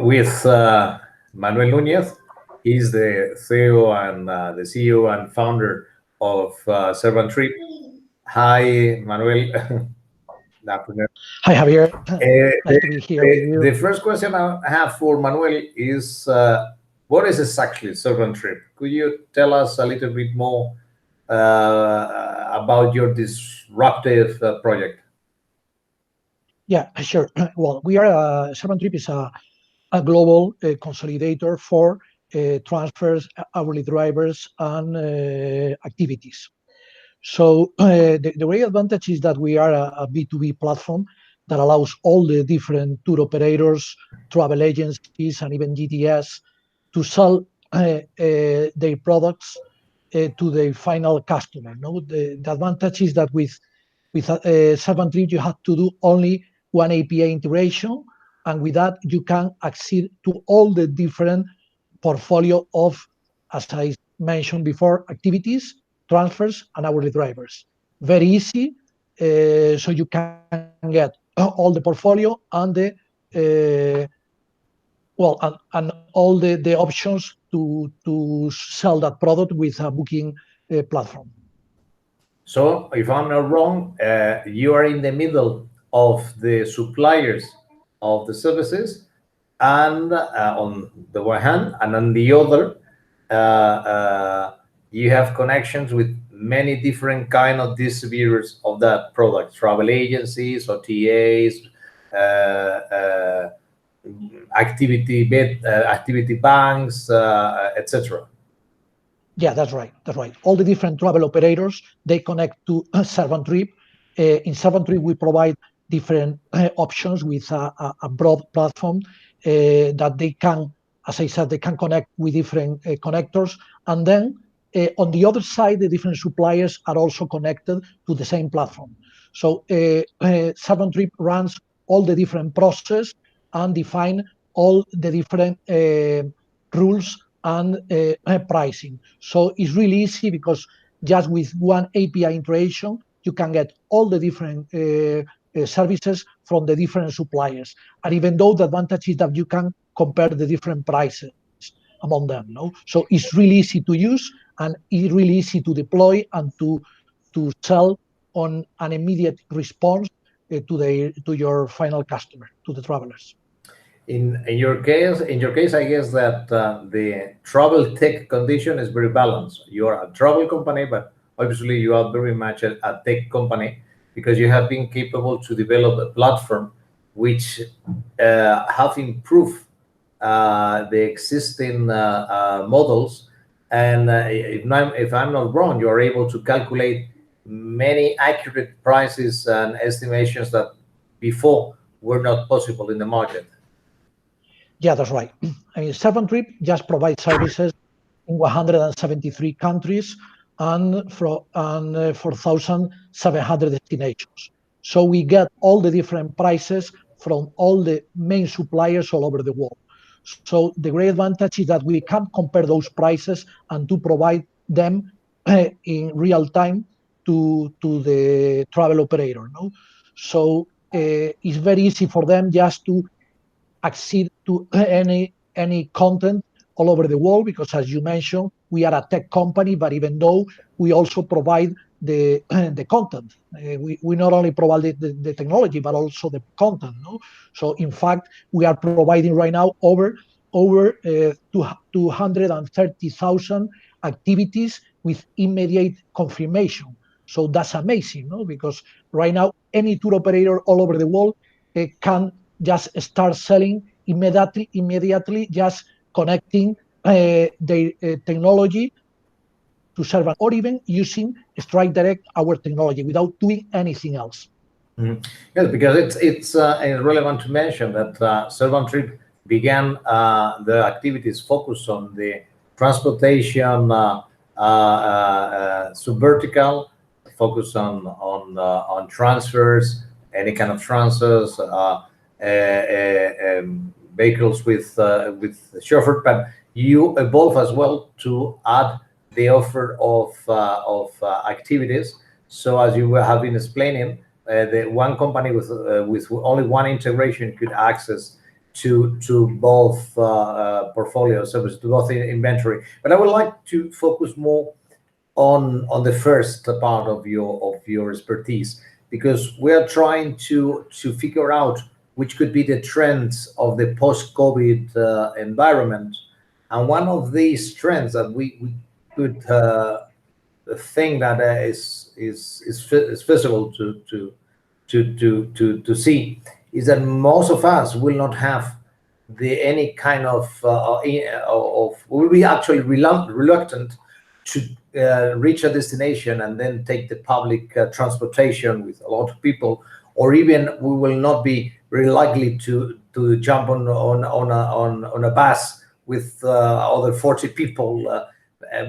with Manuel Núñez. He's the CEO and founder of Servantrip. Hi, Manuel. Good afternoon. Hi, Javier. Nice to be here with you. The first question I have for Manuel is, what is exactly Servantrip? Could you tell us a little bit more about your disruptive project? Yeah, sure. Well, Servantrip is a global consolidator for transfers, hourly drivers, and activities. So the great advantage is that we are a B2B platform that allows all the different tour operators, travel agencies, and even GDS to sell their products to the final customer. No, the advantage is that with Servantrip you have to do only one API integration, and with that you can accede to all the different portfolio of, as I mentioned before, activities, transfers, and hourly drivers. Very easy, so you can get all the portfolio and the and all the options to sell that product with a booking platform. So, if I'm not wrong, you are in the middle of the suppliers of the services, and on the one hand, and on the other, you have connections with many different kind of distributors of that product, travel agencies, OTAs, activity banks, etc. Yeah, that's right. That's right. All the different travel operators, they connect to Servantrip. In Servantrip, we provide different options with a broad platform that they can, as I said, they can connect with different connectors. And then on the other side, the different suppliers are also connected to the same platform. So Servantrip runs all the different process and define all the different rules and pricing. So it's really easy because just with one API integration, you can get all the different services from the different suppliers. And even though the advantage is that you can compare the different prices among them. No? So it's really easy to use, and it's really easy to deploy and to sell on an immediate response to your final customer, to the travelers. In your case, I guess that the travel tech condition is very balanced. You are a travel company, but obviously you are very much a tech company, because you have been capable to develop a platform which have improved the existing models. And if I'm not wrong, you are able to calculate many accurate prices and estimations that before were not possible in the market. Yeah, that's right. I mean, Servantrip just provides services in 173 countries and for 4,700 destinations. So we get all the different prices from all the main suppliers all over the world. So the great advantage is that we can compare those prices and to provide them in real time to the travel operator. No? So it's very easy for them just to accede to any content all over the world, because as you mentioned, we are a tech company, but even though we also provide the content, we not only provide the technology, but also the content. No? So in fact, we are providing right now over 230,000 activities with immediate confirmation. So that's amazing, no? Because right now, any tour operator all over the world can just start selling immediately, just connecting their technology to Servantrip, or even using Strike Direct, our technology, without doing anything else. Mm-hmm. Yes, because it's relevant to mention that Servantrip began the activities focused on the transportation subvertical, focused on transfers, any kind of transfers, vehicles with chauffeur, but you evolve as well to add the offer of activities. So as you have been explaining, the one company with only one integration could access to both portfolio services, to both inventory. But I would like to focus more on the first part of your expertise, because we are trying to figure out which could be the trends of the post-COVID environment. And one of these trends that we could think that is feasible to see is that most of us will not have any kind of will be actually reluctant to reach a destination and then take the public transportation with a lot of people, or even we will not be very likely to jump on a bus with other 40 people.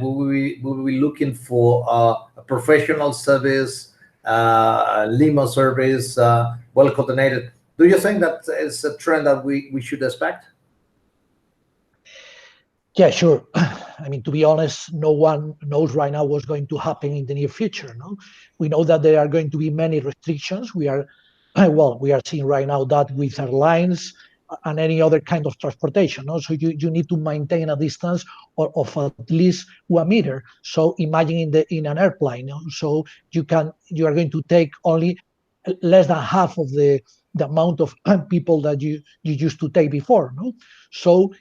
We will be looking for a professional service, limo service, well coordinated. Do you think that is a trend that we should expect? Yeah, sure. I mean, to be honest, no one knows right now what's going to happen in the near future. No, we know that there are going to be many restrictions. We are seeing right now that with airlines and any other kind of transportation. No? So you need to maintain a distance of at least 1 meter. So imagine in an airplane. No? So you are going to take only less than half of the amount of people that you used to take before. No, so.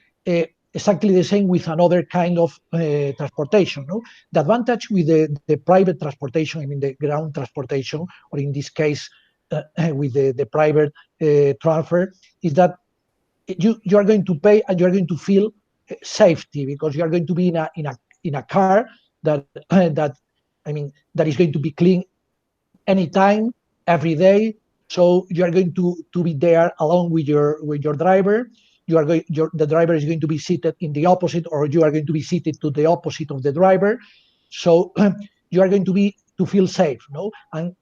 Exactly the same with another kind of transportation. No? The advantage with the private transportation, I mean the ground transportation, or in this case with the private transfer, is that you are going to pay and you are going to feel safety, because you are going to be in a car that that is going to be clean anytime, every day. So you are going to be there along with your driver. The driver is going to be seated in the opposite, or you are going to be seated to the opposite of the driver. So you are going to feel safe, no? And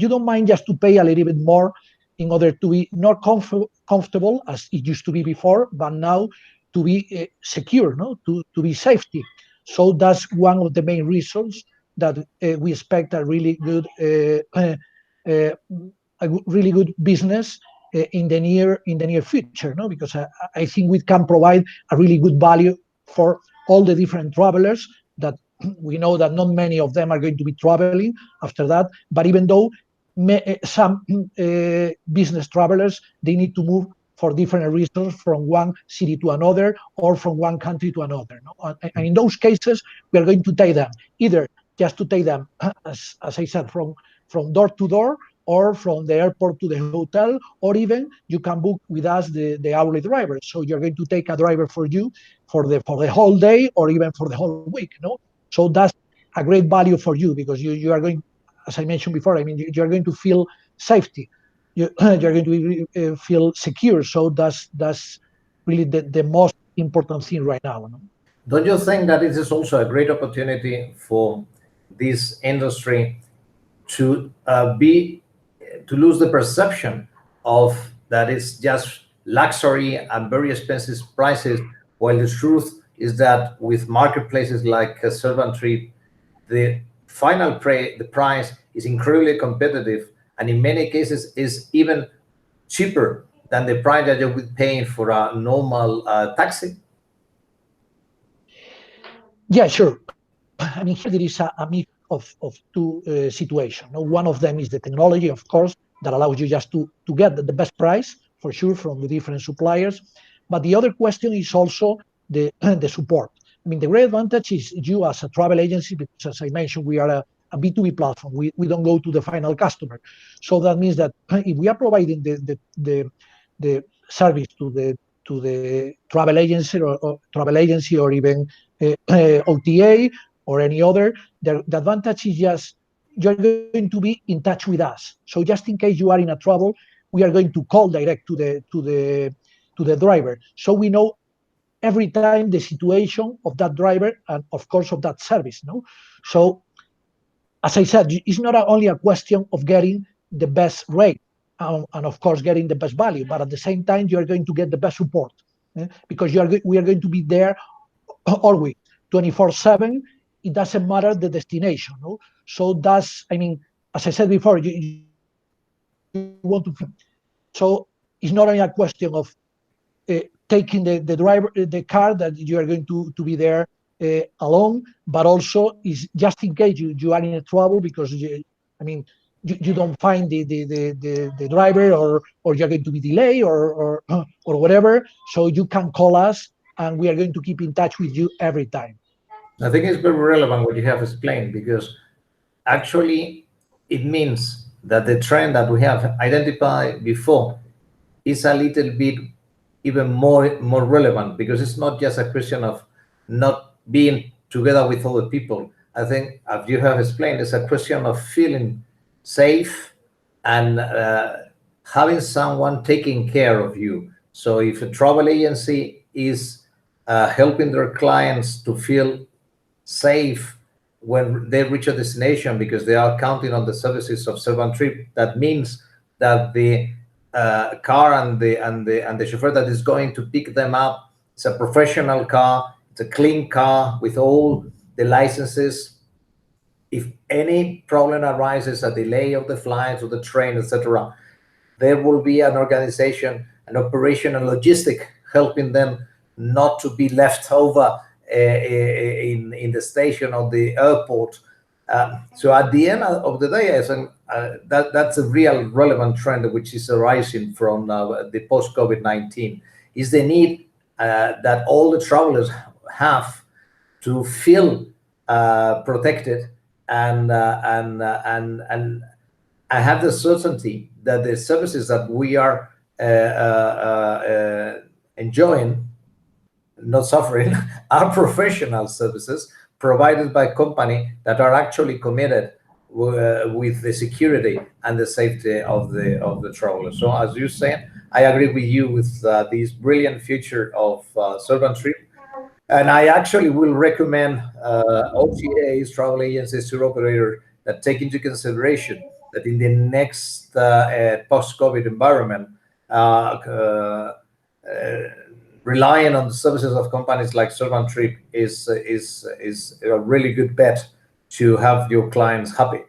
you don't mind just to pay a little bit more in order to be not comfortable as it used to be before, but now to be secure, no? To be safety. So that's one of the main reasons that we expect a really good business in the near future, no? Because I think we can provide a really good value for all the different travelers that we know that not many of them are going to be traveling after that. But even though some business travelers, they need to move for different reasons from one city to another or from one country to another. No? And in those cases, we are going to take them either just to take them, as I said, from door to door, or from the airport to the hotel, or even you can book with us the hourly driver. So you're going to take a driver for you for the whole day, or even for the whole week. No, so that's a great value for you, because you are going, as I mentioned before, I mean, you are going to feel safety. You're going to feel secure. So that's really the most important thing right now. No? Don't you think that it is also a great opportunity for this industry to lose the perception of that it's just luxury and very expensive prices, while the truth is that with marketplaces like Servantrip, the the price is incredibly competitive, and in many cases is even cheaper than the price that you would pay for a normal taxi? Yeah, sure. I mean, here there is a mix of two situations. One of them is the technology, of course, that allows you just to get the best price, for sure, from the different suppliers. But the other question is also the support. I mean, the great advantage is you as a travel agency, because as I mentioned, we are a B2B platform. We don't go to the final customer. So that means that if we are providing the service to the travel agency or even OTA or any other, the advantage is just you're going to be in touch with us. So just in case you are in a trouble, we are going to call direct to the driver. So we know every time the situation of that driver and of course of that service. No, so as I said, it's not only a question of getting the best rate and of course getting the best value, but at the same time you are going to get the best support because we are going to be there always 24/7. It doesn't matter the destination. No? So that's, I mean, as I said before, you want to. So it's not only a question of taking the car that you are going to be there alone, but also is just in case you are in trouble because you don't find the driver, or you're going to be delayed or whatever. So you can call us, and we are going to keep in touch with you every time. I think it's very relevant what you have explained, because actually it means that the trend that we have identified before is a little bit even more relevant, because it's not just a question of not being together with other people. I think, as you have explained, it's a question of feeling safe and having someone taking care of you. So if a travel agency is helping their clients to feel safe when they reach a destination because they are counting on the services of Servantrip, that means that the car and the chauffeur that is going to pick them up, it's a professional car, it's a clean car with all the licenses. If any problem arises, a delay of the flights or the train, etc., there will be an organization, an operation, and logistic helping them not to be left over in the station or the airport. So at the end of the day, I think that's a real relevant trend which is arising from the post-COVID-19, is the need that all the travelers have to feel protected and have the certainty that the services that we are enjoying, not suffering, are professional services provided by company that are actually committed with the security and the safety of the traveler. So as you said, I agree with you with this brilliant feature of Servantrip. And I actually will recommend OTAs, travel agencies, tour operators that take into consideration that in the next post-COVID environment, relying on the services of companies like Servantrip is a really good bet to have your clients happy.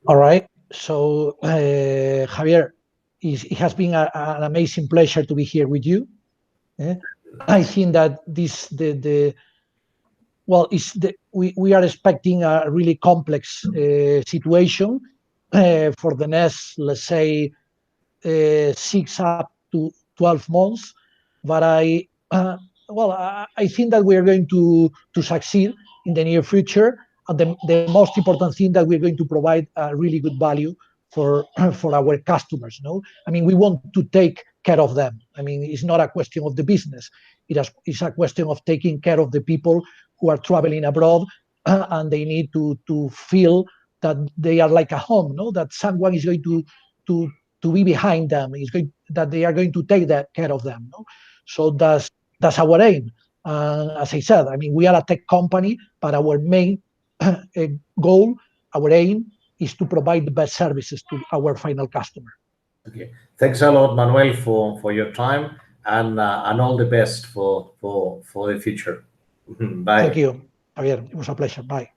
All right. So, Javier, it has been an amazing pleasure to be here with you. I think that we are expecting a really complex situation for the next, let's say, 6 up to 12 months. But I think that we are going to succeed in the near future. And the most important thing, that we're going to provide a really good value for our customers. We want to take care of them. It's not a question of the business. It's a question of taking care of the people who are traveling abroad, and they need to feel that they are like a home. That someone is going to be behind them. That they are going to take that care of them. So that's our aim. As I said, we are a tech company, but our main goal, our aim, is to provide the best services to our final customer. Okay, thanks a lot, Manuel, for your time, and all the best for the future. Bye. Thank you, Javier. It was a pleasure. Bye.